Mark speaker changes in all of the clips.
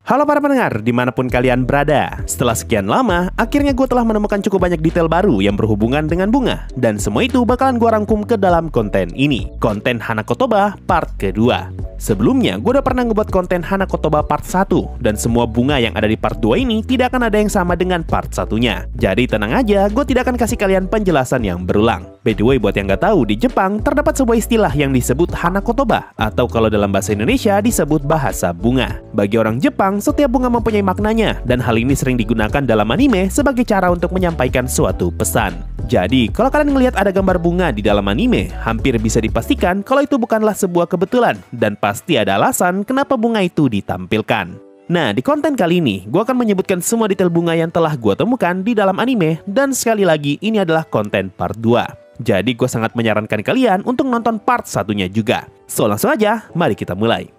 Speaker 1: Halo para pendengar, dimanapun kalian berada. Setelah sekian lama, akhirnya gue telah menemukan cukup banyak detail baru yang berhubungan dengan bunga. Dan semua itu bakalan gue rangkum ke dalam konten ini. Konten Hanakotoba part kedua. Sebelumnya, gue udah pernah ngebuat konten Hanakotoba part 1. Dan semua bunga yang ada di part 2 ini tidak akan ada yang sama dengan part 1-nya. Jadi tenang aja, gue tidak akan kasih kalian penjelasan yang berulang. By the way, buat yang gak tahu, di Jepang terdapat sebuah istilah yang disebut Hanakotoba. Atau kalau dalam bahasa Indonesia disebut bahasa bunga. Bagi orang Jepang, setiap bunga mempunyai maknanya, dan hal ini sering digunakan dalam anime sebagai cara untuk menyampaikan suatu pesan. Jadi, kalau kalian melihat ada gambar bunga di dalam anime, hampir bisa dipastikan kalau itu bukanlah sebuah kebetulan, dan pasti ada alasan kenapa bunga itu ditampilkan. Nah, di konten kali ini, gue akan menyebutkan semua detail bunga yang telah gue temukan di dalam anime, dan sekali lagi, ini adalah konten part 2. Jadi, gue sangat menyarankan kalian untuk nonton part satunya juga. So, langsung aja, mari kita mulai.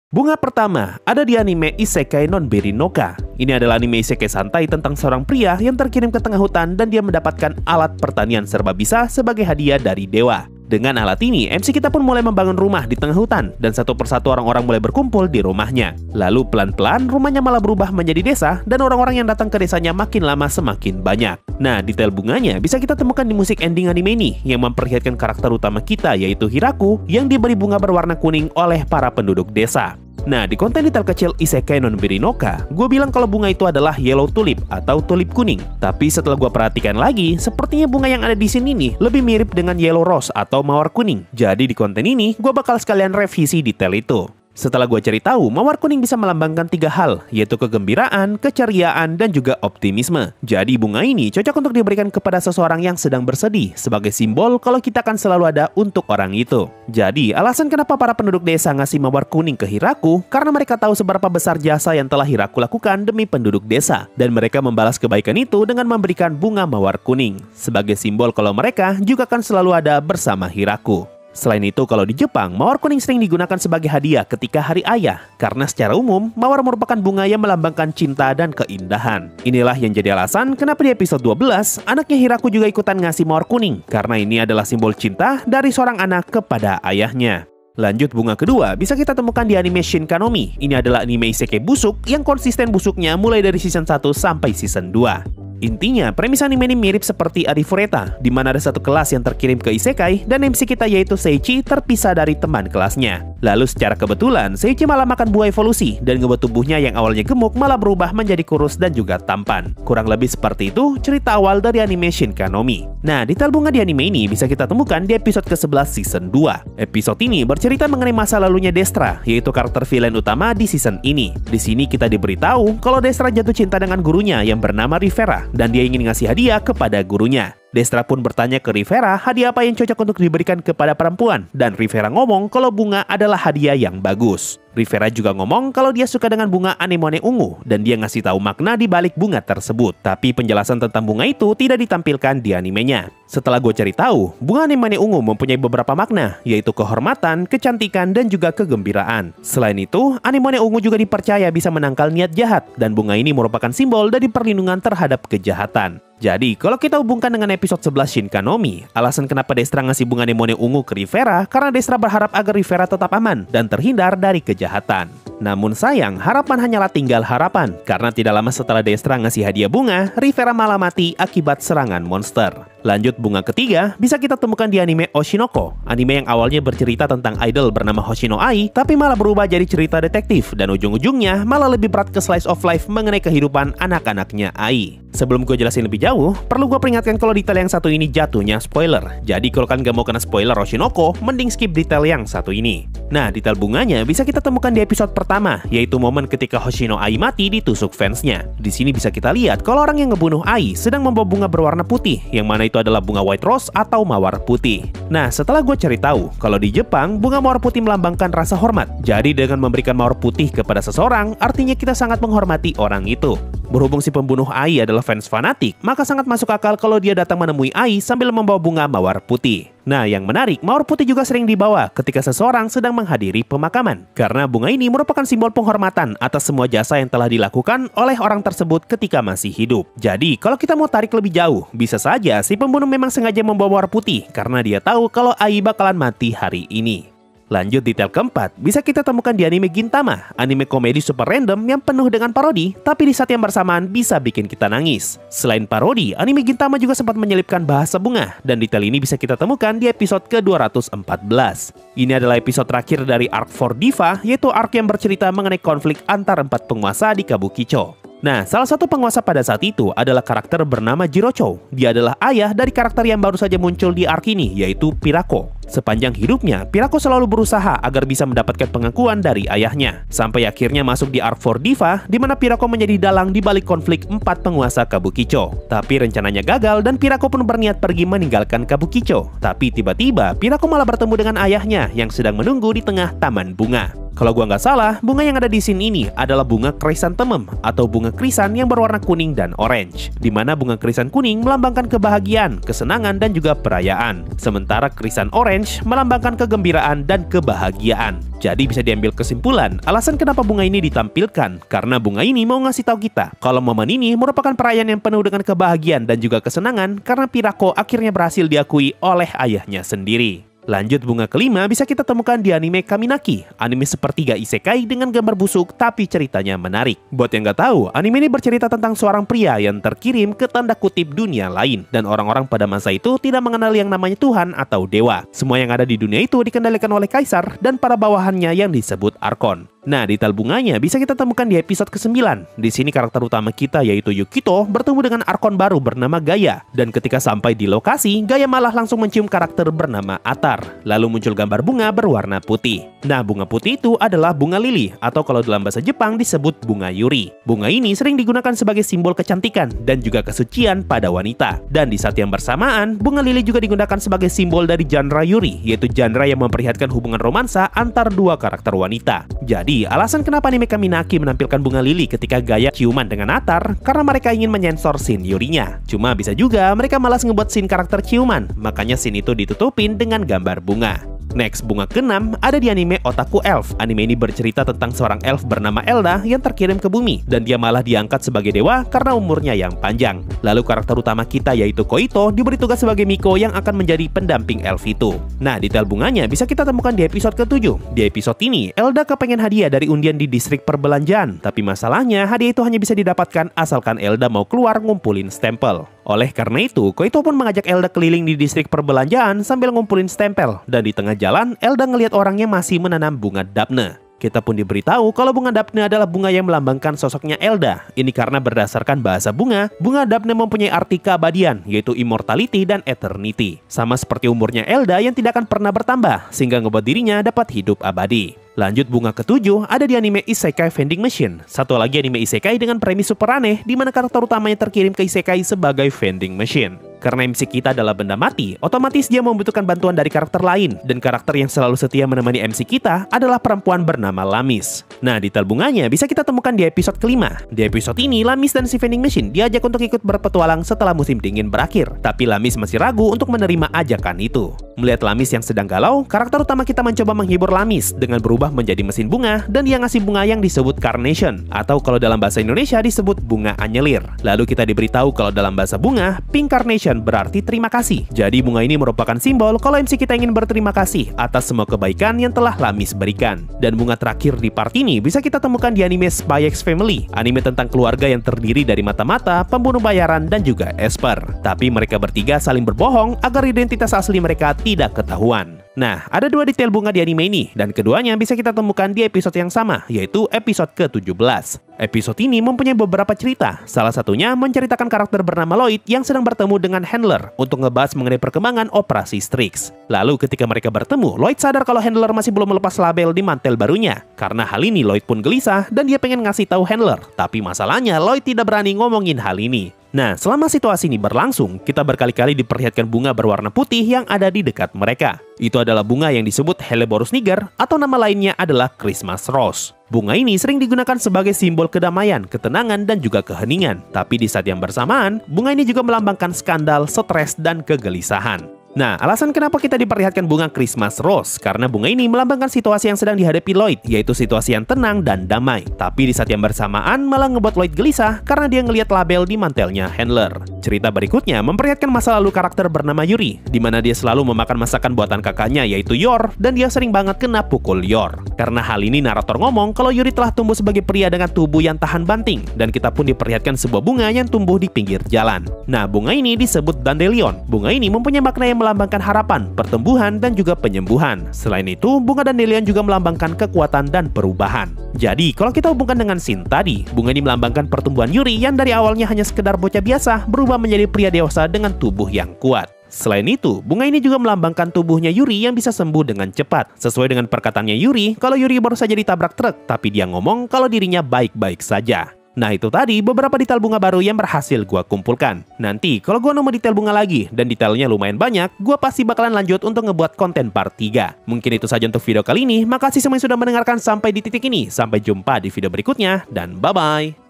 Speaker 1: Bunga pertama ada di anime Isekai non Beri no Ka. Ini adalah anime isekai santai tentang seorang pria yang terkirim ke tengah hutan dan dia mendapatkan alat pertanian serba bisa sebagai hadiah dari dewa. Dengan alat ini, MC kita pun mulai membangun rumah di tengah hutan dan satu persatu orang-orang mulai berkumpul di rumahnya. Lalu pelan-pelan rumahnya malah berubah menjadi desa dan orang-orang yang datang ke desanya makin lama semakin banyak. Nah, detail bunganya bisa kita temukan di musik ending anime ini yang memperlihatkan karakter utama kita yaitu Hiraku yang diberi bunga berwarna kuning oleh para penduduk desa. Nah, di konten detail kecil Isekai non Beri no Ka, gue bilang kalau bunga itu adalah yellow tulip atau tulip kuning. Tapi setelah gue perhatikan lagi, sepertinya bunga yang ada di sini nih lebih mirip dengan yellow rose atau mawar kuning. Jadi di konten ini, gue bakal sekalian revisi detail itu. Setelah gue cari tahu, mawar kuning bisa melambangkan 3 hal, yaitu kegembiraan, keceriaan, dan juga optimisme. Jadi bunga ini cocok untuk diberikan kepada seseorang yang sedang bersedih, sebagai simbol kalau kita akan selalu ada untuk orang itu. Jadi, alasan kenapa para penduduk desa ngasih mawar kuning ke Hiraku, karena mereka tahu seberapa besar jasa yang telah Hiraku lakukan demi penduduk desa. Dan mereka membalas kebaikan itu dengan memberikan bunga mawar kuning, sebagai simbol kalau mereka juga akan selalu ada bersama Hiraku. Selain itu, kalau di Jepang, mawar kuning sering digunakan sebagai hadiah ketika hari ayah. Karena secara umum, mawar merupakan bunga yang melambangkan cinta dan keindahan. Inilah yang jadi alasan kenapa di episode 12, anaknya Hiraku juga ikutan ngasih mawar kuning. Karena ini adalah simbol cinta dari seorang anak kepada ayahnya. Lanjut, bunga kedua bisa kita temukan di anime Shinkanomi. Ini adalah anime isekai busuk yang konsisten busuknya mulai dari season 1 sampai season 2. Intinya, premis anime ini mirip seperti Arifureta, di mana ada satu kelas yang terkirim ke isekai dan MC kita yaitu Seiichi terpisah dari teman kelasnya. Lalu secara kebetulan, Seiichi malah makan buah evolusi dan ngebuat tubuhnya yang awalnya gemuk malah berubah menjadi kurus dan juga tampan. Kurang lebih seperti itu cerita awal dari anime Shinkanomi. Nah, detail bunga di anime ini bisa kita temukan di episode ke-11 season 2. Episode ini bercerita mengenai masa lalunya Destra, yaitu karakter villain utama di season ini. Di sini kita diberitahu kalau Destra jatuh cinta dengan gurunya yang bernama Rivera, dan dia ingin ngasih hadiah kepada gurunya. Destra pun bertanya ke Rivera hadiah apa yang cocok untuk diberikan kepada perempuan, dan Rivera ngomong kalau bunga adalah hadiah yang bagus. Rivera juga ngomong kalau dia suka dengan bunga anemone ungu dan dia ngasih tahu makna di balik bunga tersebut. Tapi penjelasan tentang bunga itu tidak ditampilkan di animenya. Setelah gue cari tahu, bunga anemone ungu mempunyai beberapa makna, yaitu kehormatan, kecantikan, dan juga kegembiraan. Selain itu, anemone ungu juga dipercaya bisa menangkal niat jahat, dan bunga ini merupakan simbol dari perlindungan terhadap kejahatan. Jadi, kalau kita hubungkan dengan episode 11 Shinkanomi, alasan kenapa Destra ngasih bunga anemone ungu ke Rivera karena Destra berharap agar Rivera tetap aman dan terhindar dari kejahatan. Namun sayang, harapan hanyalah tinggal harapan, karena tidak lama setelah Destra ngasih hadiah bunga, Rivera malah mati akibat serangan monster. Lanjut, bunga ketiga bisa kita temukan di anime Oshinoko, anime yang awalnya bercerita tentang idol bernama Hoshino Ai, tapi malah berubah jadi cerita detektif, dan ujung-ujungnya malah lebih berat ke slice of life mengenai kehidupan anak-anaknya Ai. Sebelum gue jelasin lebih jauh, perlu gue peringatkan kalau detail yang satu ini jatuhnya spoiler. Jadi kalau kalian gak mau kena spoiler Oshinoko, mending skip detail yang satu ini. Nah, detail bunganya bisa kita temukan di episode pertama, yaitu momen ketika Hoshino Ai mati ditusuk fansnya. Di sini bisa kita lihat kalau orang yang ngebunuh Ai sedang membawa bunga berwarna putih, yang mana itu adalah bunga white rose atau mawar putih. Nah, setelah gue cari tahu, kalau di Jepang, bunga mawar putih melambangkan rasa hormat. Jadi dengan memberikan mawar putih kepada seseorang, artinya kita sangat menghormati orang itu. Berhubung si pembunuh Ai adalah fans fanatik, maka sangat masuk akal kalau dia datang menemui Ai sambil membawa bunga mawar putih. Nah, yang menarik, mawar putih juga sering dibawa ketika seseorang sedang menghadiri pemakaman. Karena bunga ini merupakan simbol penghormatan atas semua jasa yang telah dilakukan oleh orang tersebut ketika masih hidup. Jadi, kalau kita mau tarik lebih jauh, bisa saja si pembunuh memang sengaja membawa mawar putih karena dia tahu kalau Ai bakalan mati hari ini. Lanjut detail keempat, bisa kita temukan di anime Gintama, anime komedi super random yang penuh dengan parodi, tapi di saat yang bersamaan bisa bikin kita nangis. Selain parodi, anime Gintama juga sempat menyelipkan bahasa bunga, dan detail ini bisa kita temukan di episode ke-214. Ini adalah episode terakhir dari arc for Diva, yaitu arc yang bercerita mengenai konflik antar 4 penguasa di Kabukicho. Nah, salah satu penguasa pada saat itu adalah karakter bernama Jirocho. Dia adalah ayah dari karakter yang baru saja muncul di arc ini, yaitu Pirako. Sepanjang hidupnya, Pirako selalu berusaha agar bisa mendapatkan pengakuan dari ayahnya. Sampai akhirnya masuk di arc for Diva, di mana Pirako menjadi dalang di balik konflik 4 penguasa Kabukicho. Tapi rencananya gagal dan Pirako pun berniat pergi meninggalkan Kabukicho. Tapi tiba-tiba, Pirako malah bertemu dengan ayahnya yang sedang menunggu di tengah taman bunga. Kalau gua nggak salah, bunga yang ada di scene ini adalah bunga krisantemum atau bunga krisan yang berwarna kuning dan orange. Di mana bunga krisan kuning melambangkan kebahagiaan, kesenangan, dan juga perayaan. Sementara krisan orange melambangkan kegembiraan dan kebahagiaan. Jadi bisa diambil kesimpulan, alasan kenapa bunga ini ditampilkan karena bunga ini mau ngasih tahu kita kalau momen ini merupakan perayaan yang penuh dengan kebahagiaan dan juga kesenangan karena Pirako akhirnya berhasil diakui oleh ayahnya sendiri. Lanjut, bunga kelima bisa kita temukan di anime Kaminaki, anime sepertiga isekai dengan gambar busuk tapi ceritanya menarik. Buat yang nggak tahu, anime ini bercerita tentang seorang pria yang terkirim ke tanda kutip dunia lain, dan orang-orang pada masa itu tidak mengenal yang namanya Tuhan atau dewa. Semua yang ada di dunia itu dikendalikan oleh kaisar dan para bawahannya yang disebut Arkon. Nah, detail bunganya bisa kita temukan di episode ke-9. Di sini karakter utama kita yaitu Yukito bertemu dengan Arkon baru bernama Gaia. Dan ketika sampai di lokasi, Gaia malah langsung mencium karakter bernama Atar. Lalu muncul gambar bunga berwarna putih. Nah, bunga putih itu adalah bunga lili, atau kalau dalam bahasa Jepang disebut bunga yuri. Bunga ini sering digunakan sebagai simbol kecantikan dan juga kesucian pada wanita. Dan di saat yang bersamaan, bunga lili juga digunakan sebagai simbol dari genre yuri, yaitu genre yang memperlihatkan hubungan romansa antar dua karakter wanita. Jadi, alasan kenapa anime Kaminaki menampilkan bunga lili ketika Gaia ciuman dengan Atar karena mereka ingin menyensor scene yurinya. Cuma bisa juga mereka malas ngebuat scene karakter ciuman, makanya scene itu ditutupin dengan gambar bunga. Next, bunga ke-6 ada di anime Otaku Elf. Anime ini bercerita tentang seorang elf bernama Elda yang terkirim ke bumi, dan dia malah diangkat sebagai dewa karena umurnya yang panjang. Lalu karakter utama kita yaitu Koito diberi tugas sebagai Miko yang akan menjadi pendamping elf itu. Nah, detail bunganya bisa kita temukan di episode ke-7. Di episode ini, Elda kepengen hadiah dari undian di distrik perbelanjaan, tapi masalahnya hadiah itu hanya bisa didapatkan asalkan Elda mau keluar ngumpulin stempel. Oleh karena itu, Koito pun mengajak Elda keliling di distrik perbelanjaan sambil ngumpulin stempel, dan di tengah jalan, Elda ngelihat orangnya masih menanam bunga Dapne. Kita pun diberitahu kalau bunga Dapne adalah bunga yang melambangkan sosoknya Elda. Ini karena berdasarkan bahasa bunga Dapne mempunyai arti keabadian, yaitu immortality dan eternity. Sama seperti umurnya Elda yang tidak akan pernah bertambah, sehingga ngebuat dirinya dapat hidup abadi. Lanjut, bunga ke-7 ada di anime Isekai Vending Machine. Satu lagi anime Isekai dengan premis super aneh, di mana karakter utamanya terkirim ke Isekai sebagai vending machine. Karena MC kita adalah benda mati, otomatis dia membutuhkan bantuan dari karakter lain, dan karakter yang selalu setia menemani MC kita adalah perempuan bernama Lamis. Nah, detail bunganya bisa kita temukan di episode kelima. Di episode ini, Lamis dan si vending machine diajak untuk ikut berpetualang setelah musim dingin berakhir, tapi Lamis masih ragu untuk menerima ajakan itu. Melihat Lamis yang sedang galau, karakter utama kita mencoba menghibur Lamis dengan berubah menjadi mesin bunga, dan dia ngasih bunga yang disebut carnation, atau kalau dalam bahasa Indonesia disebut bunga anyelir. Lalu kita diberitahu kalau dalam bahasa bunga, pink carnation berarti terima kasih. Jadi bunga ini merupakan simbol kalau MC kita ingin berterima kasih atas semua kebaikan yang telah Lamis berikan. Dan bunga terakhir di part ini bisa kita temukan di anime Spy X Family, anime tentang keluarga yang terdiri dari mata-mata, pembunuh bayaran, dan juga Esper. Tapi mereka bertiga saling berbohong agar identitas asli mereka tidak ketahuan. Nah, ada dua detail bunga di anime ini, dan keduanya bisa kita temukan di episode yang sama, yaitu episode ke-17. Episode ini mempunyai beberapa cerita, salah satunya menceritakan karakter bernama Lloyd yang sedang bertemu dengan Handler untuk ngebahas mengenai perkembangan Operasi Strix. Lalu ketika mereka bertemu, Lloyd sadar kalau Handler masih belum melepas label di mantel barunya. Karena hal ini, Lloyd pun gelisah dan dia pengen ngasih tahu Handler, tapi masalahnya Lloyd tidak berani ngomongin hal ini. Nah, selama situasi ini berlangsung, kita berkali-kali diperlihatkan bunga berwarna putih yang ada di dekat mereka. Itu adalah bunga yang disebut Helleborus niger, atau nama lainnya adalah Christmas Rose. Bunga ini sering digunakan sebagai simbol kedamaian, ketenangan, dan juga keheningan. Tapi di saat yang bersamaan, bunga ini juga melambangkan skandal, stres, dan kegelisahan. Nah, alasan kenapa kita diperlihatkan bunga Christmas Rose, karena bunga ini melambangkan situasi yang sedang dihadapi Lloyd, yaitu situasi yang tenang dan damai. Tapi di saat yang bersamaan malah ngebuat Lloyd gelisah karena dia ngelihat label di mantelnya Handler. Cerita berikutnya memperlihatkan masa lalu karakter bernama Yuri, di mana dia selalu memakan masakan buatan kakaknya yaitu Yor, dan dia sering banget kena pukul Yor. Karena hal ini narator ngomong kalau Yuri telah tumbuh sebagai pria dengan tubuh yang tahan banting, dan kita pun diperlihatkan sebuah bunga yang tumbuh di pinggir jalan. Nah, bunga ini disebut dandelion. Bunga ini mempunyai makna yang melambangkan harapan, pertumbuhan, dan juga penyembuhan. Selain itu, bunga dandelion juga melambangkan kekuatan dan perubahan. Jadi, kalau kita hubungkan dengan scene tadi, bunga ini melambangkan pertumbuhan Yuri yang dari awalnya hanya sekedar bocah biasa berubah menjadi pria dewasa dengan tubuh yang kuat. Selain itu, bunga ini juga melambangkan tubuhnya Yuri yang bisa sembuh dengan cepat. Sesuai dengan perkataannya Yuri, kalau Yuri baru saja ditabrak truk, tapi dia ngomong kalau dirinya baik-baik saja. Nah, itu tadi beberapa detail bunga baru yang berhasil gua kumpulkan. Nanti kalau gua nemu detail bunga lagi dan detailnya lumayan banyak, gua pasti bakalan lanjut untuk ngebuat konten part 3. Mungkin itu saja untuk video kali ini. Makasih semua yang sudah mendengarkan sampai di titik ini. Sampai jumpa di video berikutnya dan bye-bye.